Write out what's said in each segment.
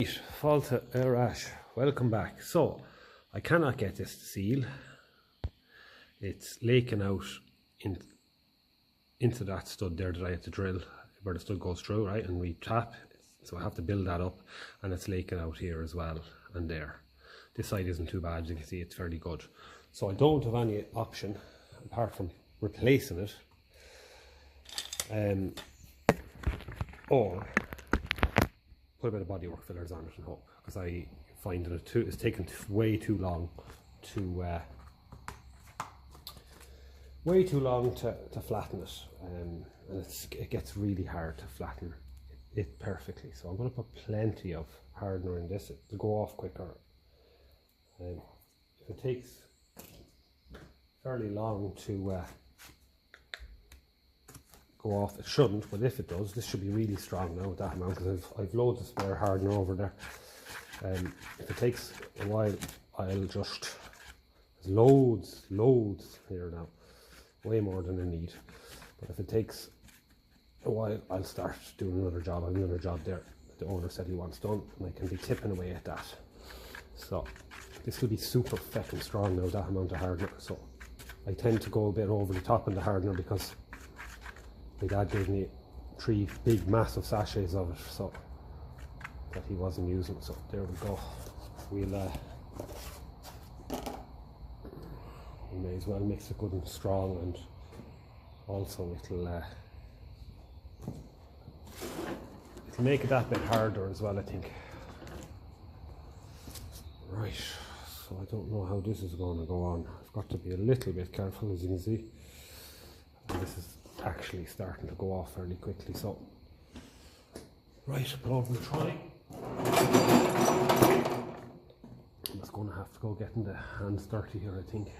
Falta Arash, welcome back. So I cannot get this to seal. It's leaking out into that stud there that I had to drill where the stud goes through, right, and we tap, so I have to build that up, and it's leaking out here as well and there. This side isn't too bad, as you can see it's fairly good. So I don't have any option apart from replacing it or put a bit of bodywork fillers on it and hope, because I find that it's taken way too long to flatten it, and it gets really hard to flatten it perfectly. So I'm going to put plenty of hardener in this to go off quicker. If it takes fairly long to go off, it shouldn't, but if it does, this should be really strong now with that amount, because I've loads of spare hardener over there. If it takes a while, I'll just, there's loads here now, way more than I need. But if it takes a while, I'll start doing another job. I have another job there that the owner said he wants done, and I can be tipping away at that. So this will be super fucking strong now, that amount of hardener. So I tend to go a bit over the top in the hardener because my dad gave me 3 big massive sachets of it, so that he wasn't using. So there we go. We may as well mix it good and strong, and also it'll make it that bit harder as well, I think. Right, so I don't know how this is going to go on. I've got to be a little bit careful, as you can see. And this is actually starting to go off fairly quickly, so right, put over the trolley. I'm just going to have to go getting the hands dirty here, I think.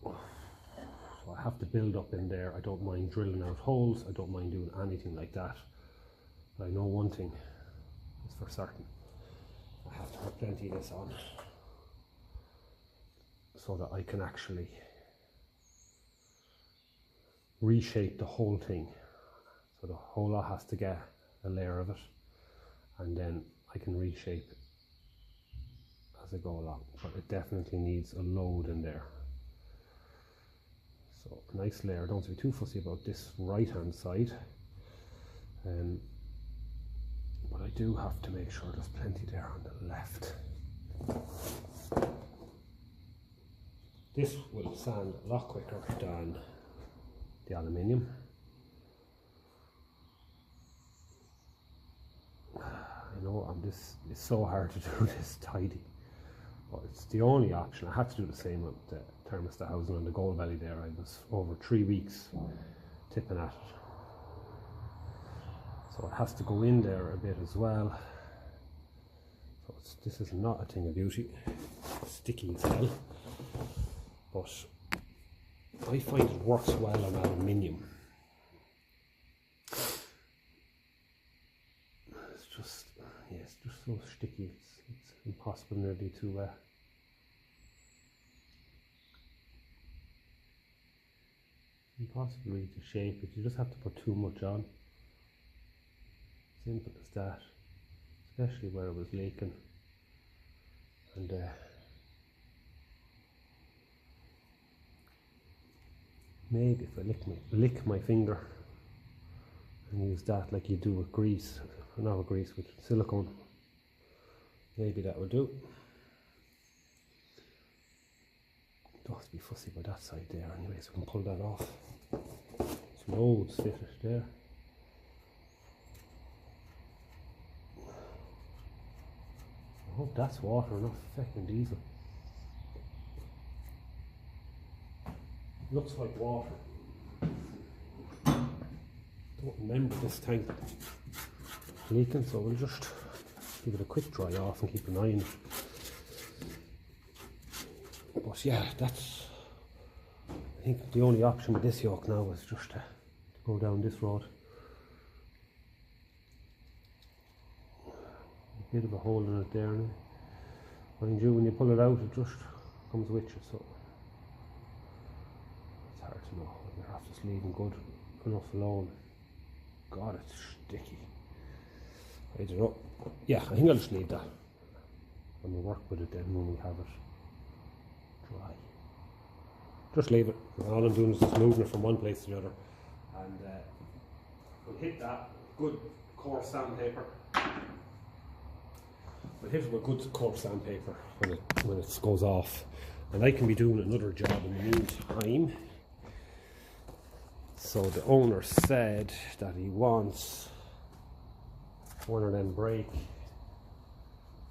So I have to build up in there. I don't mind drilling out holes, I don't mind doing anything like that, but I know one thing is for certain: I have to have plenty of this on so that I can actually reshape the whole thing. So the whole lot has to get a layer of it, and then I can reshape it as I go along. But it definitely needs a load in there. So a nice layer. Don't be too fussy about this right hand side, but I do have to make sure there's plenty there on the left. This will sand a lot quicker than the aluminium. I know, and this is so hard to do this tidy, but it's the only option. I had to do the same with the thermostat housing on the gold belly there. I was over 3 weeks tipping at it, so it has to go in there a bit as well. So this is not a thing of beauty. It's sticky as hell, but I find it works well on aluminium. It's just, yeah, it's just so sticky. It's impossible nearly to impossible to shape it. You just have to put too much on. Simple as that. Especially where it was leaking, and maybe if I lick my finger and use that like you do with grease, not with grease, with silicone, maybe that will do. Don't have to be fussy about that side there anyway, so we can pull that off. There's loads fitted there. I hope that's water, not fucking diesel. Looks like water. Don't remember this tank leaking, so we'll just give it a quick dry off and keep an eye on it. But yeah, that's, I think the only option with this yoke now is just to go down this road. A bit of a hole in it there now. Mind you, when you pull it out, it just comes with you, so it's hard to know. You're have to leave them good enough alone. God, it's sticky. I don't know. Yeah, I think I'll just leave that. And we'll work with it then when we have it dry. Just leave it. All I'm doing is just moving it from one place to the other. And we'll hit that good coarse sandpaper. We'll hit it with good coarse sandpaper when it goes off. And I can be doing another job in the meantime. So the owner said that he wants one of them brake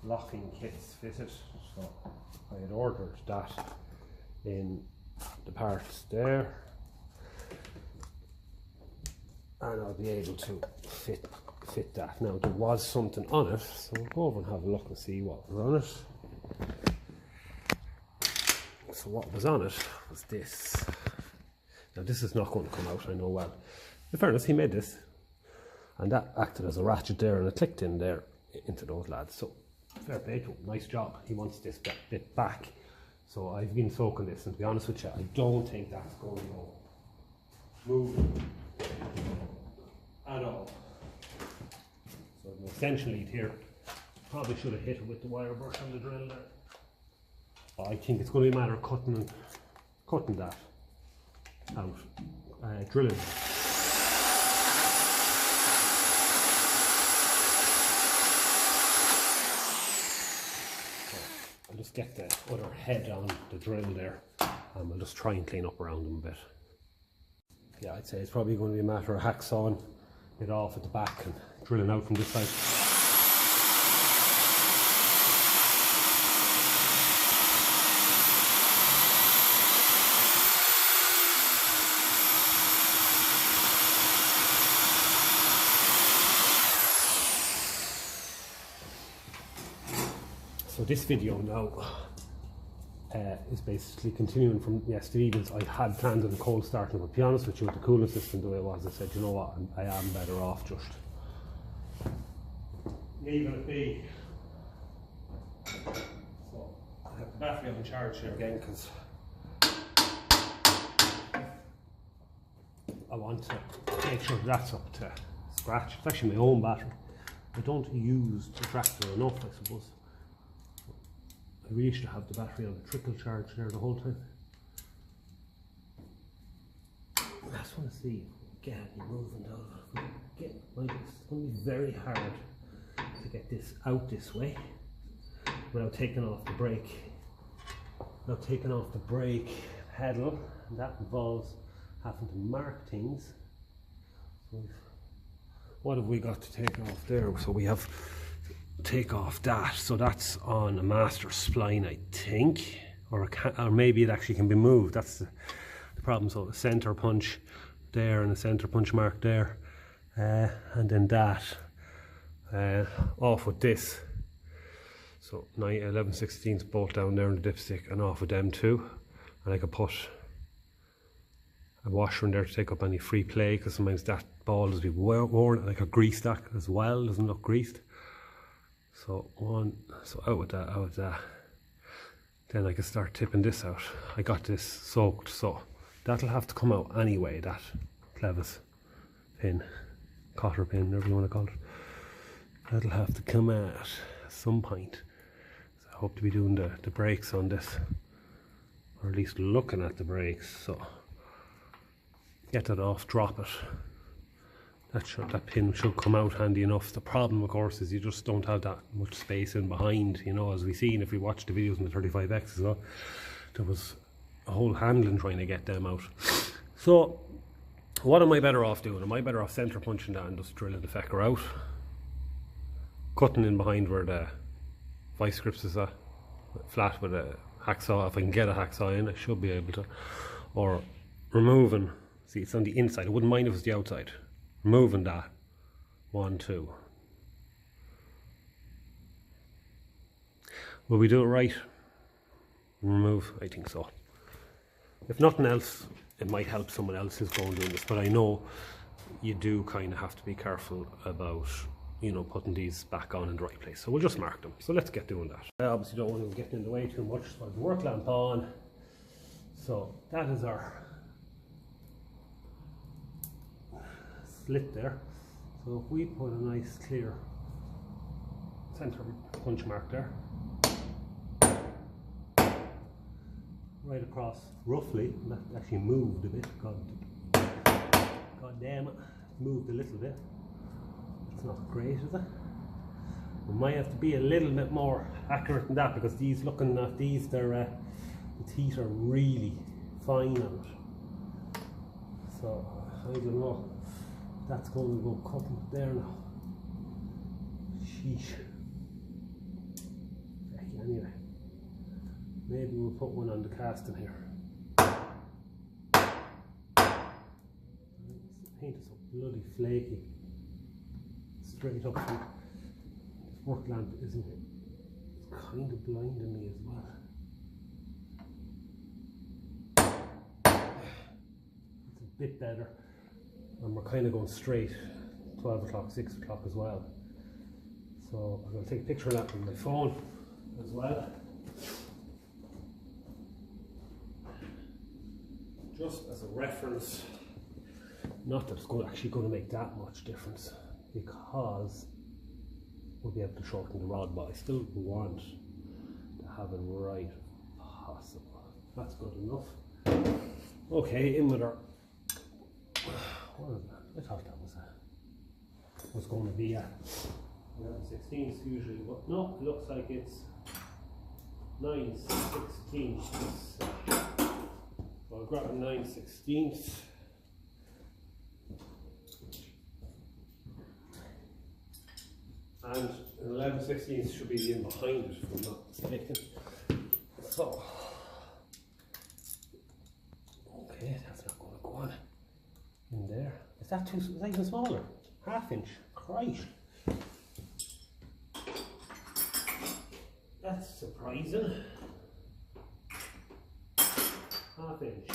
locking kits fitted, so I had ordered that in the parts there, and I'll be able to fit that. Now there was something on it, so we'll go over and have a look and see what was on it. So what was on it was this. Now this is not going to come out, I know well. In fairness, he made this, and that acted as a ratchet there, and it clicked in there into those lads. So fair play to him, nice job. He wants this bit back. So I've been soaking this, and to be honest with you, I don't think that's going to go moving at all. So the extension lead here, probably should have hit it with the wire brush on the drill there. But I think it's going to be a matter of cutting that out, drilling. I'll just get the other head on the drill there, and we'll just try and clean up around them a bit. Yeah, I'd say it's probably going to be a matter of hacksawing it off at the back and drilling out from this side. So this video now is basically continuing from yesterday evening's. I had planned on cold starting, but to be honest with you, with the cooling system the way it was, I said, you know what, I am better off just leaving it be. So I have the battery on charge here again, because I want to make sure that's up to scratch. It's actually my own battery. I don't use the tractor enough, I suppose. I really should have the battery on the trickle charge there the whole time. I just want to see if we get it moving down. It's going to be very hard to get this out this way without taking off the brake. Without taking off the brake pedal, and that involves having to mark things. So what have we got to take off there? So we have take off that, so that's on a master spline, I think, or maybe it actually can be moved. That's the problem. So the center punch there and the center punch mark there, and then that off with this. So 11/16 bolt down there in the dipstick and off with them too, and I could put a washer in there to take up any free play, because sometimes that ball does be worn, like a grease stack as well, doesn't look greased. So out with that, then I can start tipping this out. I got this soaked, so that'll have to come out anyway, that clevis pin, cotter pin, whatever you want to call it. That'll have to come out at some point. So I hope to be doing the brakes on this, or at least looking at the brakes. So get that off, drop it. That pin should come out handy enough. The problem, of course, is you just don't have that much space in behind, you know, as we've seen if we watched the videos in the 35X as well. There was a whole handling trying to get them out. So what am I better off doing? Am I better off centre punching that and just drilling the fecker out? Cutting in behind where the vice grips is at, flat with a hacksaw. If I can get a hacksaw in, I should be able to. Or removing, see, it's on the inside. I wouldn't mind if it was the outside. Removing that, 1, 2. Will we do it right? Remove? I think so. If nothing else, it might help someone else who's going doing this, but I know you do kind of have to be careful about, you know, putting these back on in the right place. So we'll just mark them. So let's get doing that. I obviously don't want to get in the way too much, so I have the work lamp on. So that is our slit there. So if we put a nice clear centre punch mark there. Right across, roughly, and that actually moved a bit. God damn it, moved a little bit. It's not great, is it? We might have to be a little bit more accurate than that, because these, looking at these, they're the teeth are really fine on it. So I don't know. That's going to go cutting there now. Sheesh. Anyway, maybe we'll put one on the casting here. The paint is so bloody flaky. Straight up from this work lamp, isn't it? It's kind of blinding me as well. It's a bit better. And we're kind of going straight 12 o'clock, 6 o'clock as well. So I'm going to take a picture of that on my phone as well. Just as a reference, not that it's actually going to make that much difference, because we'll be able to shorten the rod, but I still want to have it right possible. That's good enough. Okay, in with our, what is that? I thought that was going to be 11/16 usually, but no, it looks like it's 9/16. So I'll grab a 9/16. And an 11/16 should be in behind it, if I'm not mistaken. So, okay, that's not going to go on in there. Is that even smaller? ½ inch. Christ. That's surprising. ½ inch.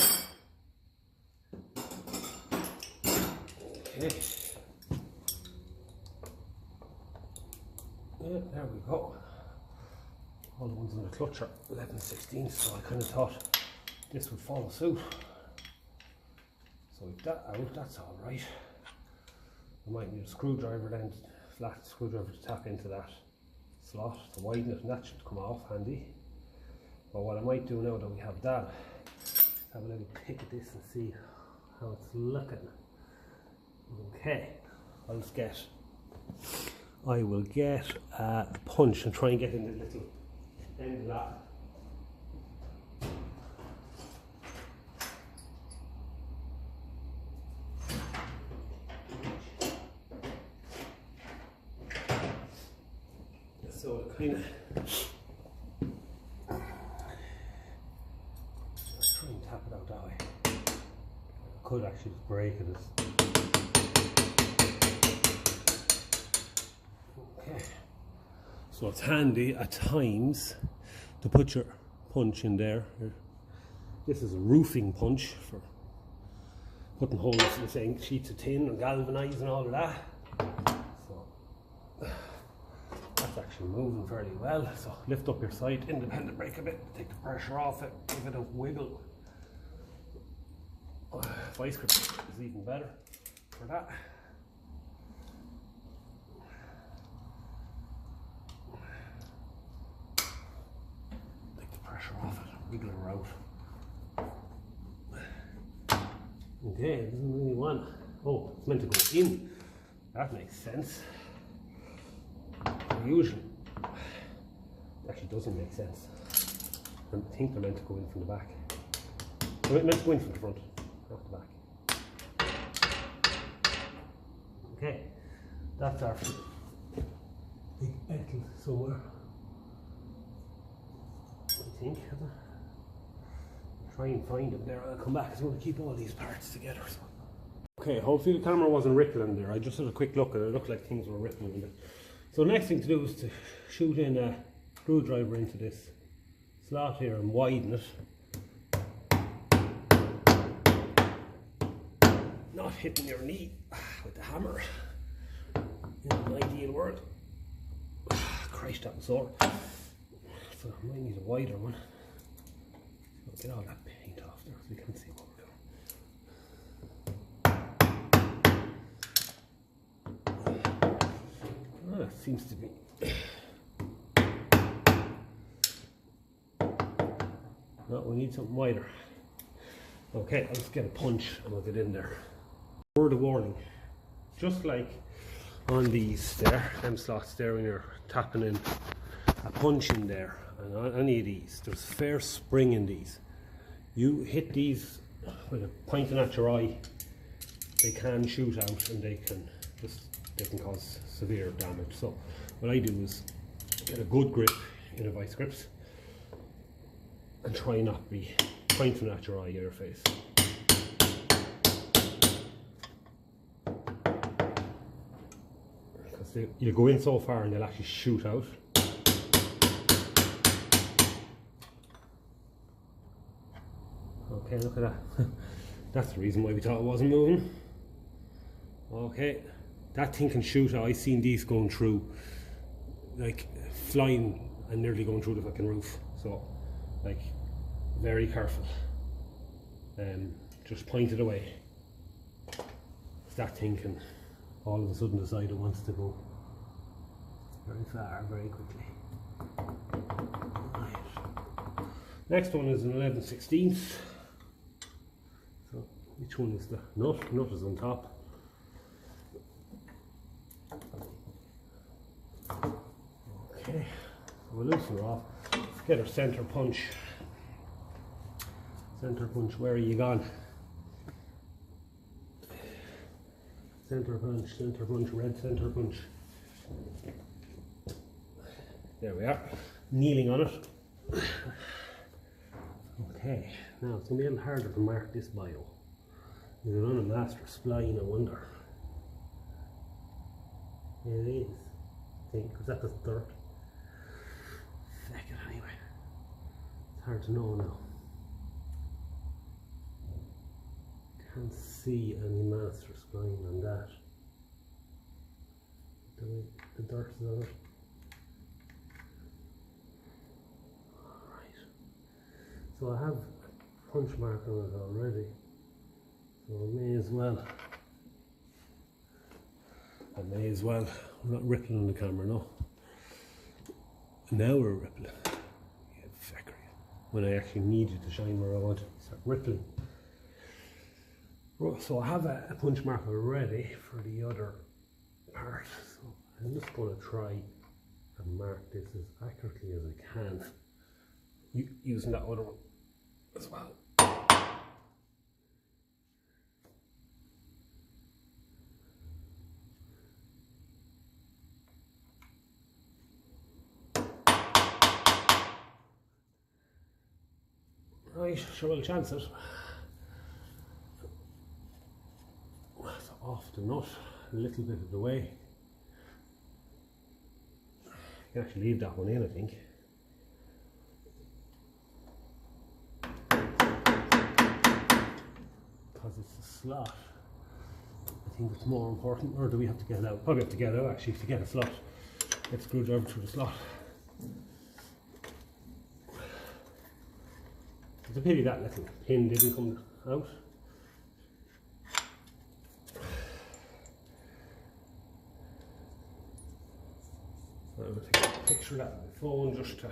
Okay. Yeah, there we go. All the ones in the clutch are 11/16, so I kind of thought this would follow suit. So with that out, that's all right. I might need a screwdriver then, flat screwdriver to tap into that slot to widen it, and that should come off handy. But what I might do now that we have that, is have a little pick at this and see how it's looking. Okay, I will get a punch and try and get in the little end of that. So to kind of try and tap it out that way. I could actually just break it. Okay. So it's handy at times to put your punch in there. This is a roofing punch for putting holes in, saying, sheets of tin and galvanizing and all of that. That's actually moving fairly well. So lift up your side, independent brake a bit, take the pressure off it, give it a wiggle. Vice grip is even better for that. Take the pressure off it, wiggle her out. Okay, it doesn't really want. Oh, it's meant to go in. That makes sense. Usually, it actually doesn't make sense. I think they're meant to go in from the back. They're meant to go in from the front, not the back. Okay, that's our big metal somewhere. I think. Try and find them there. I'll come back because I want to keep all these parts together. So. Okay, hopefully the camera wasn't rippling there. I just had a quick look and it looked like things were rippling a bit. So the next thing to do is to shoot in a screwdriver into this slot here and widen it. Not hitting your knee with the hammer in an ideal world. Christ, that was sore. So I might need a wider one. So get all that paint off there so we can see what we're doing. That seems to be No, we need something wider. Okay, let's get a punch and we'll get in there. Word of warning, just like on these there, them slots there, when you're tapping in a punch in there, and on any of these, there's fair spring in these. You hit these with it pointing at your eye, they can shoot out and they can cause severe damage. So what I do is get a good grip in a vice grips and try not be pointing at your eye or your face. Because you go in so far and they'll actually shoot out. Okay, look at that. That's the reason why we thought it wasn't moving. Okay, that thing can shoot out. I've seen these going through, like flying and nearly going through the fucking roof. So, like, very careful. Just point it away. That thing can all of a sudden decide it wants to go very far, very quickly. Right. Next one is an 11/16. So, which one is the nut? Nut is on top. Okay, so we'll loosen her off. Let's get our centre punch. Centre punch, where are you gone? Centre punch, red centre punch. There we are, kneeling on it. Okay, now it's going to be a little harder to mark this bio. Is it on a master spline, I wonder? It is, I think, because that doesn't dirt. Feck it anyway. It's hard to know now. Can't see any master spline on that. The dirt is on it. Alright. So I have a punch mark on it already. So I may as well. We're not rippling on the camera, no. Now we're rippling. Yeah, fecker. When I actually need it to shine where I want it, start rippling. So I have a punch mark already for the other part. So I'm just going to try and mark this as accurately as I can, using that other one as well. Right, sure we'll chance it. That's off the nut, a little bit of the way. You can actually leave that one in, I think. Because it's a slot. I think it's more important, or do we have to get it out? Probably have to get it out actually to get a slot. Get screwdriver through the slot. It's a pity that little pin didn't come out. I'm going to take a picture of that on my phone just to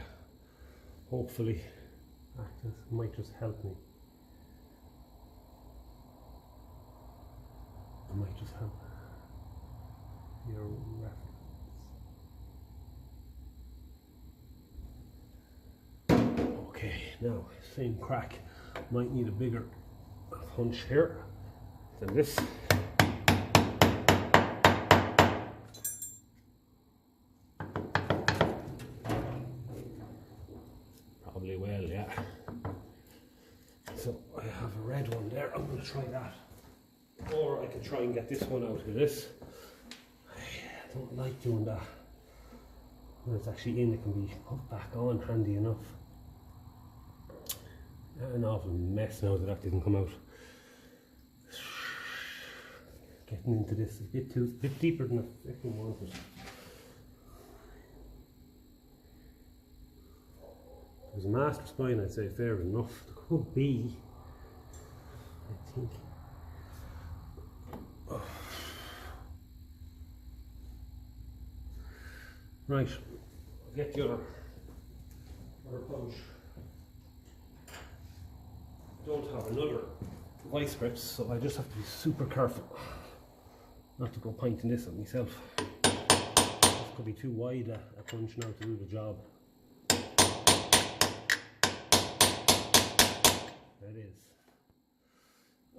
hopefully act as, might just help me. It might just help your reference. Okay, now same crack. Might need a bigger punch here than this. Probably will, yeah. So I have a red one there. I'm going to try that. Or I can try and get this one out of this. I don't like doing that. When it's actually in, it can be put back on handy enough. An awful mess now that didn't come out. Getting into this a bit deeper than I fucking wanted. There's a master spline, I'd say fair enough. There could be, I think. Oh. Right, I'll get the other punch. don't have another vice grips, so I just have to be super careful not to go pointing this at myself. This could be too wide a punch now to do the job. There it is.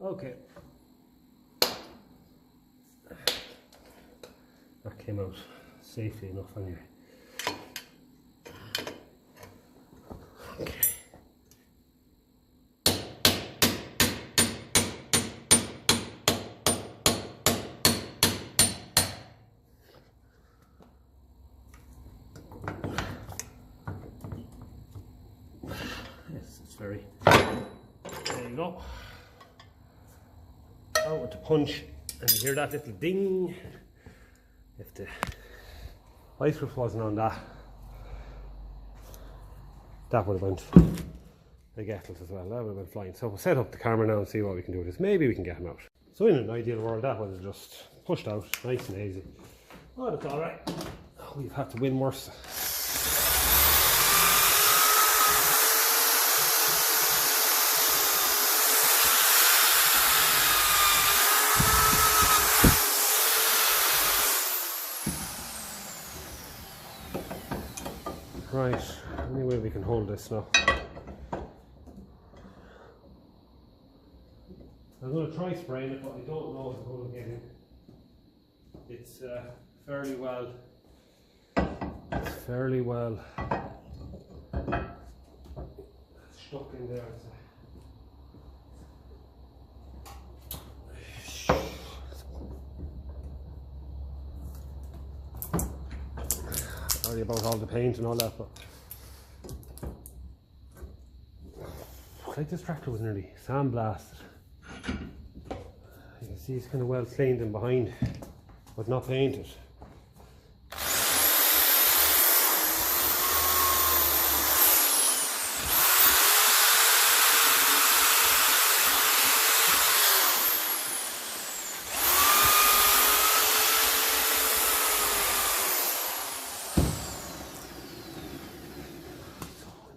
Okay. That came out safely enough anyway. Okay. Yes, it's very. There you go. Out with the punch, and you hear that little ding. If the vice grip wasn't on that, that would have went big ettles as well. That would have been flying. So we'll set up the camera now and see what we can do with this. Maybe we can get him out. So in an ideal world, that would have just pushed out nice and easy. Oh, that's all right. We've had to win worse. Right, anyway we can hold this now. I'm going to try spraying it, but I don't know if I'm going to get in. It's fairly well stuck in there. Sorry about all the paint and all that, but like this tractor was nearly sandblasted. You can see it's kind of well cleaned in behind, but not painted.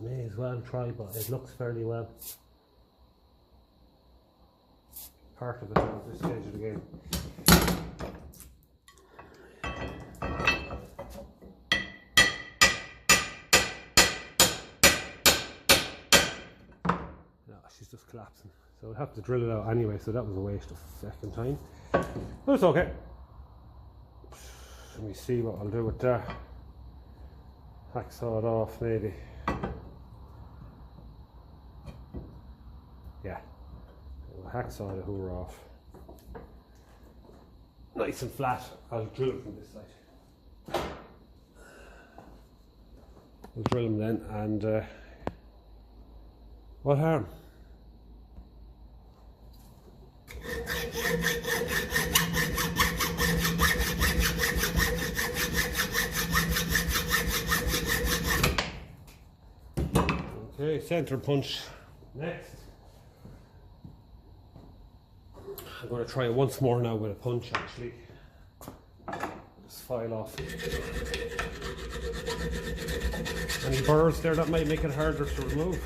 May as well try, but it looks fairly well. Part of it now at this stage of the game. No, she's just collapsing. So we'll have to drill it out anyway, so that was a waste of second time. But it's okay. Let me see what I'll do with that. Hacksaw it off maybe. Yeah, we'll hacksaw the hoover off. Nice and flat. I'll drill it from this side. We'll drill them then, and what harm? Okay, center punch next. I'm going to try it once more now with a punch actually. Just file off any burrs there that might make it harder to remove.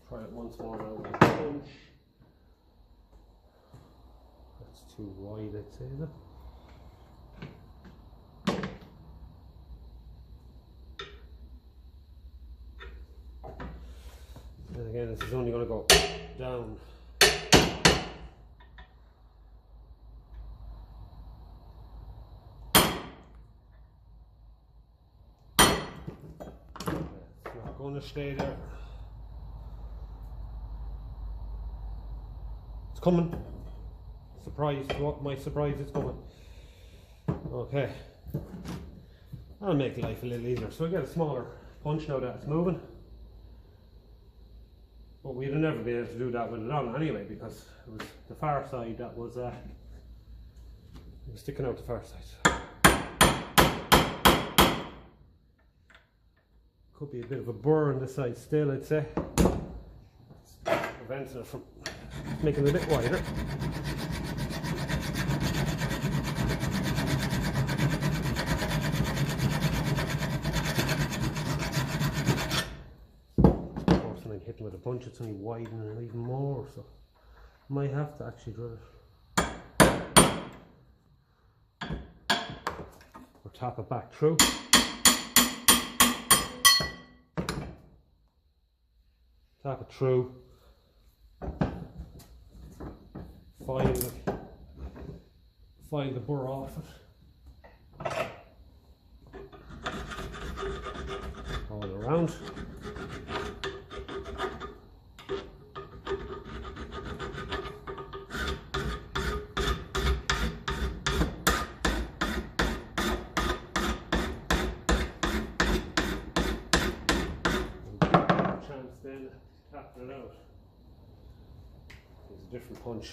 Try it once more now with a punch. That's too wide, I'd say, is it? And again, this is only going to go down. It's not going to stay there. It's coming. Surprise, what my surprise is coming. Okay. That'll make life a little easier. So I get a smaller punch now that it's moving. But we'd have never been able to do that with it on anyway, because it was the far side that was it was sticking out the far side. Could be a bit of a burr on this side still, I'd say. It's preventing it from making it a bit wider. punch, it's only widening it even more, so I might have to actually drill it. Or tap it back through. Tap it through. File the burr off it. All around. Chance then tapping it out. There's a different punch.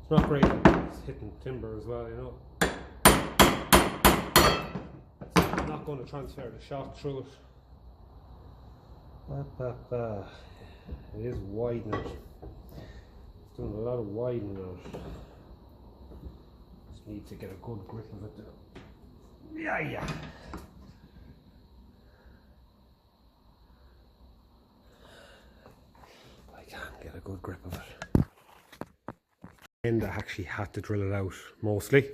It's not great, it's hitting timber as well, you know. It's not going to transfer the shot through it. It is widening. It's doing a lot of widening out. Just need to get a good grip of it there. Yeah. I can't get a good grip of it. And I actually had to drill it out mostly.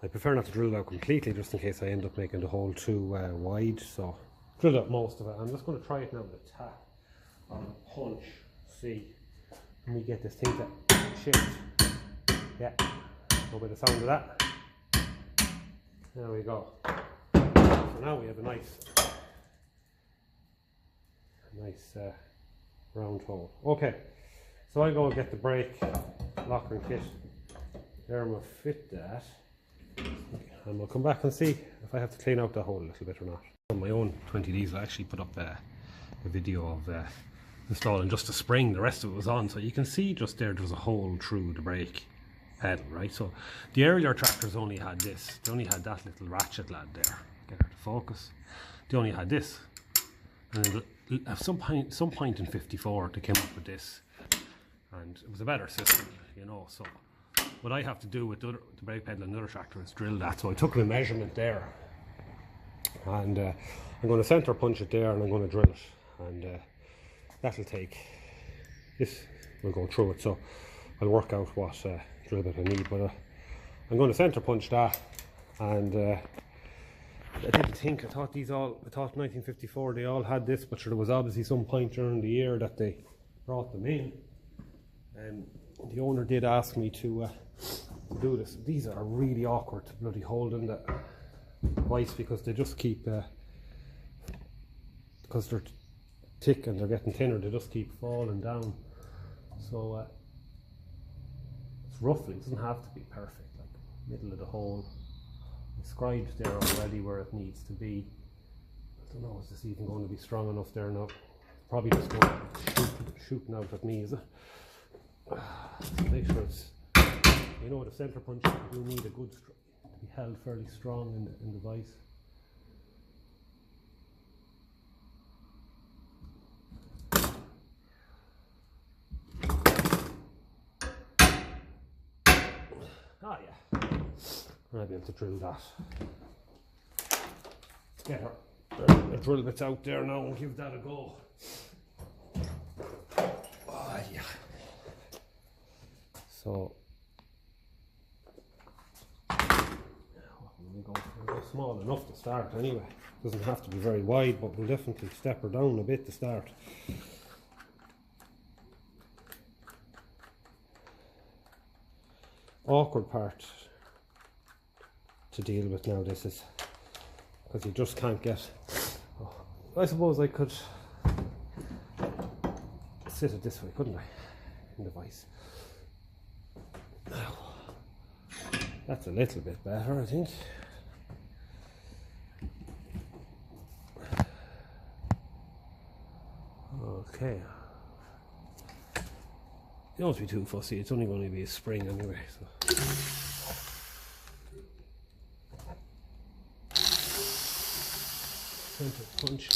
I prefer not to drill it out completely just in case I end up making the hole too wide. So drilled out most of it. I'm just going to try it now with a tap on a punch. See, let me get this thing to shift. Yeah, go by the sound of that. There we go. So now we have a nice round hole. Okay, so I'll go and get the brake locker kit. There I'm going to fit that. And we'll come back and see if I have to clean out the hole a little bit or not. On my own 20 diesel I actually put up a video of installing just a spring. The rest of it was on, so you can see just there's a hole through the brake pedal, right? So the earlier tractors only had this. They only had that little ratchet lad there. Get her to focus. They only had this. And at some point in 54 they came up with this. And it was a better system, you know. So what I have to do with the brake pedal and the other tractor is drill that. So I took the measurement there, and I'm going to center punch it there, and I'm going to drill it, and that'll take this. We'll go through it, so I'll work out what drill bit I need. But I'm going to center punch that, and I didn't think. I thought 1954 they all had this, but sure, there was obviously some point during the year that they brought them in. And the owner did ask me to do this. These are really awkward to bloody hold in the vise because they just keep, because they're thick and they're getting thinner, they just keep falling down. So it's roughly, it doesn't have to be perfect, like middle of the hole. It's scribed there already where it needs to be. I don't know, is this even going to be strong enough there now? Probably just going shooting out at me, is it? Make sure it's, you know, the center punch, you need a good to be held fairly strong in the vise. Ah yeah, I'll be able to drill that. Get her drill bits out there now and give that a go. Oh yeah. So we'll go small enough to start anyway. Doesn't have to be very wide, but we'll definitely step her down a bit to start. Awkward part to deal with now, this is because you just can't get. I suppose I could sit it this way, couldn't I, in the vise? That's a little bit better, I think. Okay. You don't have to be too fussy, it's only going to be a spring anyway. So. Center punch.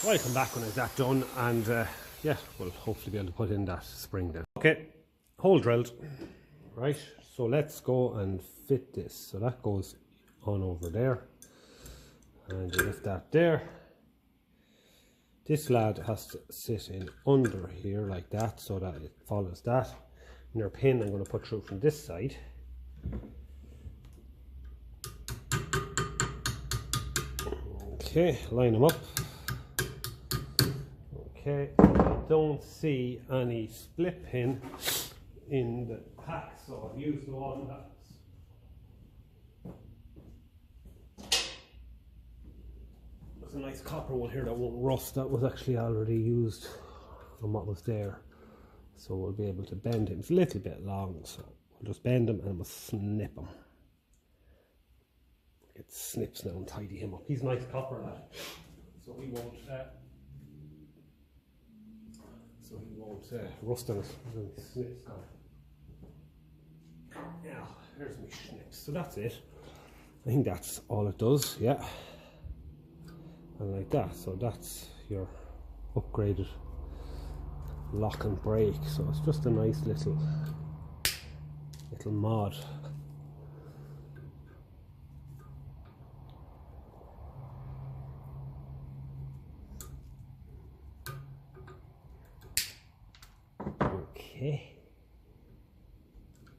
I'll come back when it's that done, and yeah, we'll hopefully be able to put in that spring then. Okay, hole drilled. Right, so let's go and fit this. So that goes on over there, and you lift that there. This lad has to sit in under here like that, so that it follows that. And your pin I'm going to put through from this side. Okay, line them up. Okay, I don't see any split pin in the pack, so I've used the one there's a nice copper one here that won't rust. That was actually already used on what was there, so we'll be able to bend him. It's a little bit long, so we'll just bend him and we'll snip him. Get snips now and tidy him up. He's nice copper lad, so he won't rust on it. Snips gone. Yeah, there's my snips. So that's it. I think that's all it does, yeah. And like that, so that's your upgraded lock and brake. So it's just a nice little mod. Okay,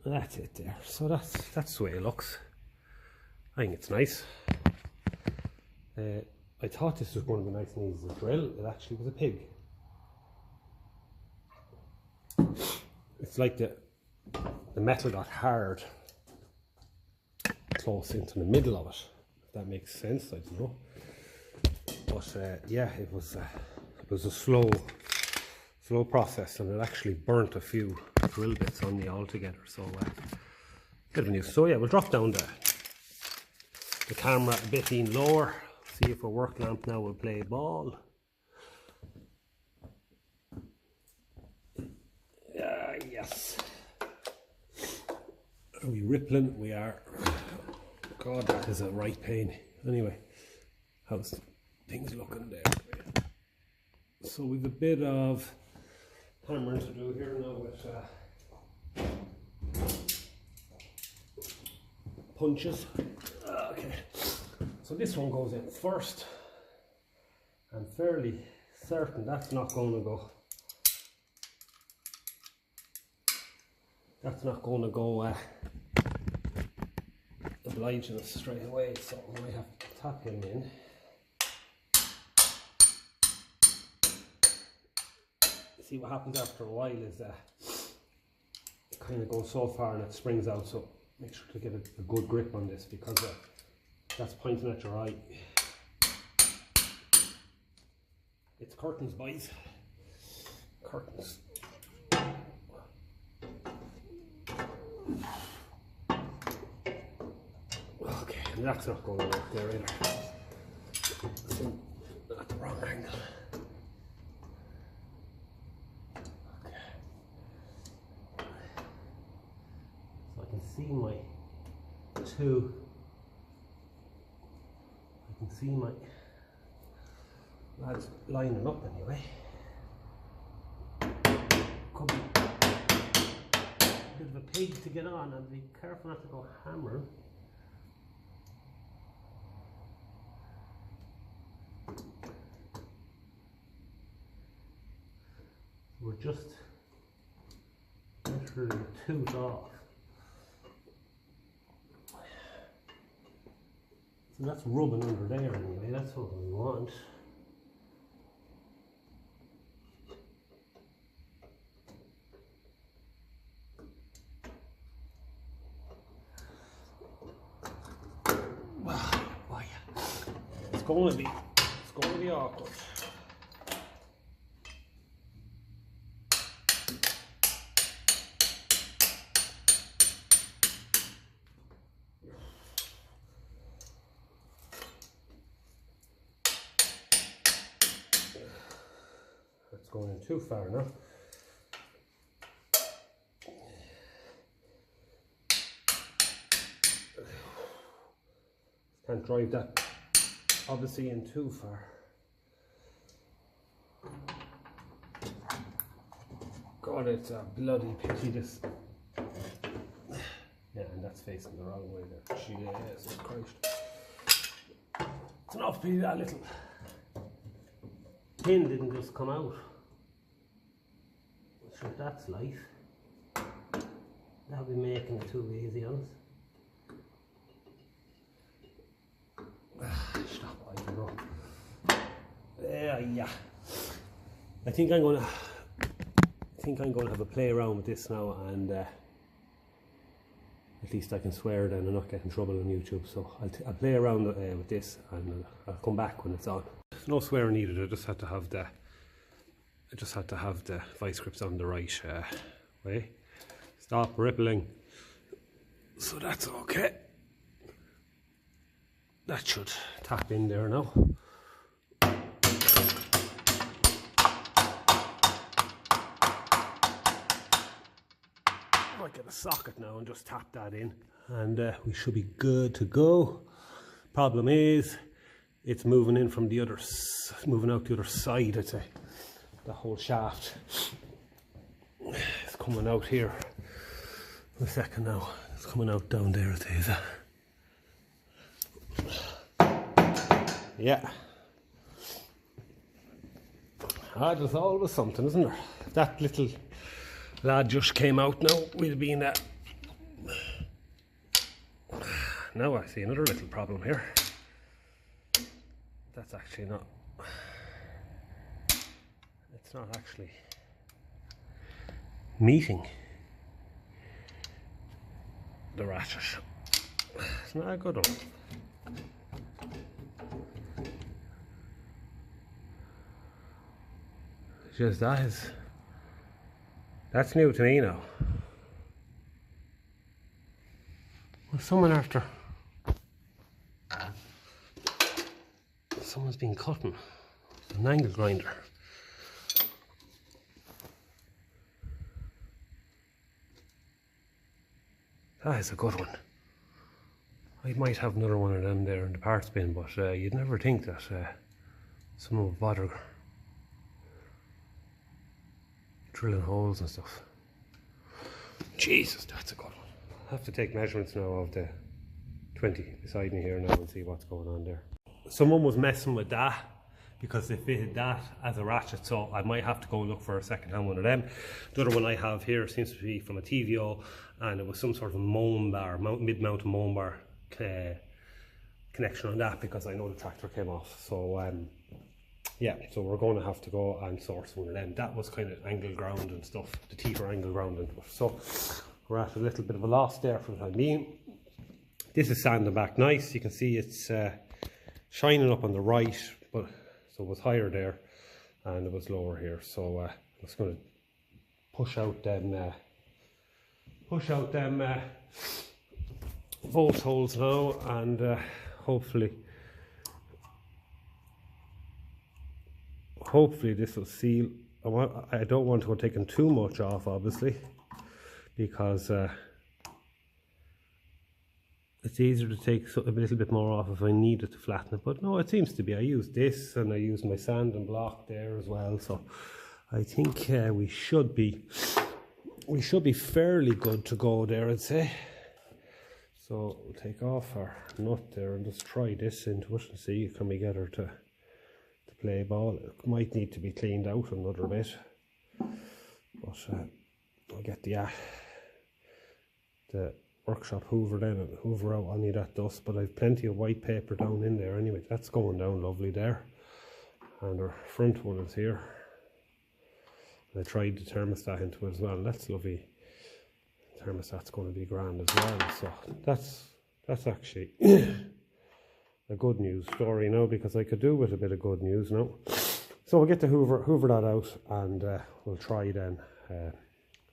that's it there. So that's the way it looks. I think it's nice. I thought this was going to be nice and easy to drill. It actually was a pig. It's like the metal got hard close into the middle of it, if that makes sense. I don't know, but yeah, it was a slow process, and it actually burnt a few drill bits on me altogether. So bit of news. So yeah, we'll drop down the camera a bit in lower. See if our work lamp now will play ball. Yes. Are we rippling? We are. God, that is a right pain. Anyway, how's things looking there? So we've a bit of hammering to do here now with punches. Okay. So this one goes in first. I'm fairly certain that's not going to go. That's not going to go obliging us straight away, so I might have to tap him in. See what happens after a while is it kind of goes so far and it springs out, so make sure to get a good grip on this, because that's pointing at your eye. It's curtains, boys. Curtains. Okay, that's not going to work there either. It's at the wrong angle. Okay. So I can see my two. I can see my lads lining up anyway. Could be a bit of a pig to get on, and be careful not to go hammer. We're just literally tooth off. So that's rubbing under there anyway, that's what we want. Wow, boy. It's going to be awkward. Going in too far now. Can't drive that obviously in too far. God, it's a bloody pity this. Yeah, and that's facing the wrong way there. Jesus Christ. It's enough pity that little pin didn't just come out. Sure, that's light. That'll be making it too easy on us. Stop, I don't know. Yeah. I think I'm gonna have a play around with this now, and at least I can swear then and not get in trouble on YouTube. So I'll play around with this, and I'll come back when it's on. There's no swearing needed. I just had to have the vice grips on the right way. Stop rippling. So that's okay. That should tap in there now. I might get a socket now and just tap that in, and we should be good to go. Problem is, it's moving in from the other, moving out the other side. I'd say the whole shaft is coming out here. A second now, it's coming out down there. It is. Yeah. There's always something, isn't there? That little lad just came out now. We'll be in that. Now I see another little problem here. That's actually not. It's not actually meeting the ratchet. It's not a good one. Just that's new to me now. Well, someone's been cutting an angle grinder. That is a good one. I might have another one of them there in the parts bin, but you'd never think that someone would bother drilling holes and stuff. Jesus, that's a good one. I have to take measurements now of the 20 beside me here now and see what's going on there. Someone was messing with that because they fitted that as a ratchet, so I might have to go look for a second-hand one of them. The other one I have here seems to be from a TVO, and it was some sort of moan bar, mid-mounted moan bar connection on that, because I know the tractor came off. So yeah, so we're going to have to go and source one of them. That was kind of angle ground and stuff. The teeth are angle ground and stuff. So we're at a little bit of a loss there for the time being. This is sanding back nice. You can see it's shining up on the right, but so it was higher there and it was lower here. So I'm just going to push out them bolt holes now, and hopefully this will seal. I don't want to go taking too much off, obviously, because it's easier to take a little bit more off if I needed to flatten it. But no, it seems to be. I used this and I used my sand and block there as well, so I think we should be fairly good to go there, I'd say. So we'll take off our nut there and just try this into it and see, can we get her to play ball. It might need to be cleaned out another bit, but I'll get the workshop hoover then and hoover out any of that dust. But I've plenty of white paper down in there anyway. That's going down lovely there, and our front one is here. I tried the thermostat into it as well. That's lovely. Thermostat's going to be grand as well. So that's actually a good news story now, because I could do with a bit of good news now. So we'll get to hoover that out, and we'll try then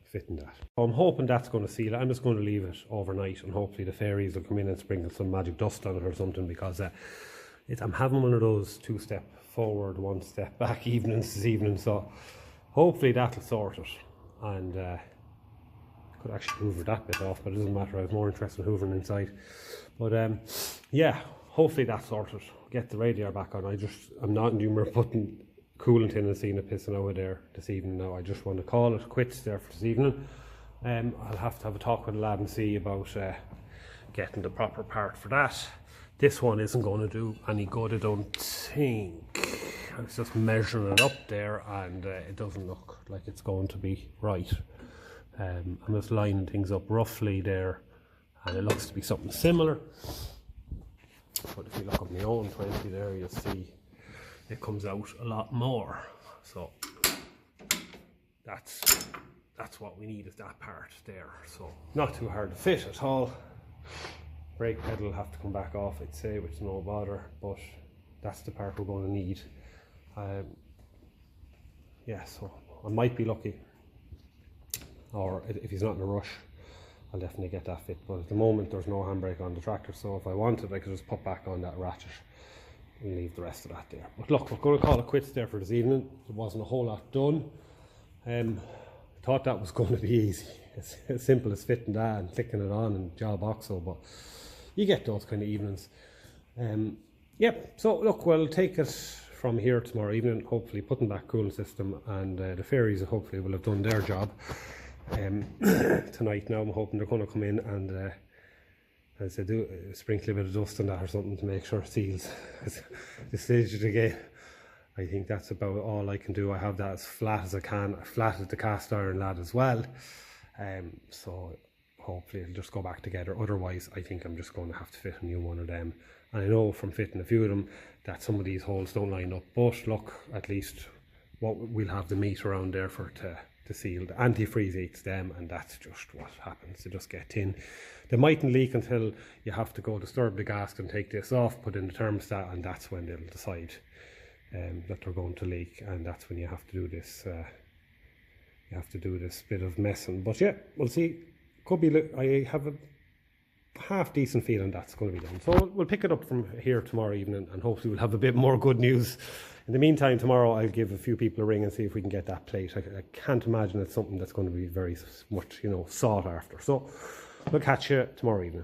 fitting that. So I'm hoping that's going to seal it. I'm just going to leave it overnight, and hopefully the fairies will come in and sprinkle some magic dust on it or something, because I'm having one of those 2-step forward, 1-step back evenings this evening. So hopefully that'll sort it, and could actually hoover that bit off, but it doesn't matter. I was more interested in hoovering inside. But yeah, hopefully that's sorted. Get the radiator back on. I'm not in humour putting coolant in and seeing it pissing out of there this evening now. I just want to call it quits there for this evening. I'll have to have a talk with the lad and see about getting the proper part for that. This one isn't going to do any good, I don't think. I was just measuring it up there and it doesn't look like it's going to be right. I'm just lining things up roughly there and it looks to be something similar. But if you look at my own 20 there, you'll see it comes out a lot more. So that's what we need, is that part there. So not too hard to fit at all. Brake pedal will have to come back off, I'd say, which is no bother, but that's the part we're going to need. Yeah, so I might be lucky, or if he's not in a rush, I'll definitely get that fit. But at the moment there's no handbrake on the tractor, so if I wanted I could just put back on that ratchet and leave the rest of that there. But look, we're going to call it quits there for this evening. There wasn't a whole lot done. Thought that was going to be easy. It's as simple as fitting that and clicking it on and job oxo, but you get those kind of evenings. Yep, so look, we'll take it from here tomorrow evening, hopefully putting back cooling system, and the fairies hopefully will have done their job tonight. Now I'm hoping they're going to come in and as they do, sprinkle a bit of dust on that or something to make sure it seals. The stage it again. I think that's about all I can do. I have that as flat as I can. I flatted the cast iron lad as well. So hopefully it'll just go back together. Otherwise, I think I'm just going to have to fit a new one of them. And I know from fitting a few of them that some of these holes don't line up. But look, at least we'll have the meat around there for to seal. The antifreeze eats them, and that's just what happens. They just get tin. They mightn't leak until you have to go disturb the gasket and take this off, put in the thermostat, and that's when they'll decide that they're going to leak, and that's when you have to do this. You have to do this bit of messing. But yeah, we'll see. Could be. I have a half decent feeling that's going to be done. So we'll pick it up from here tomorrow evening, and hopefully we'll have a bit more good news. In the meantime, tomorrow I'll give a few people a ring and see if we can get that plate. I can't imagine it's something that's going to be very much, sought after. So we'll catch you tomorrow evening.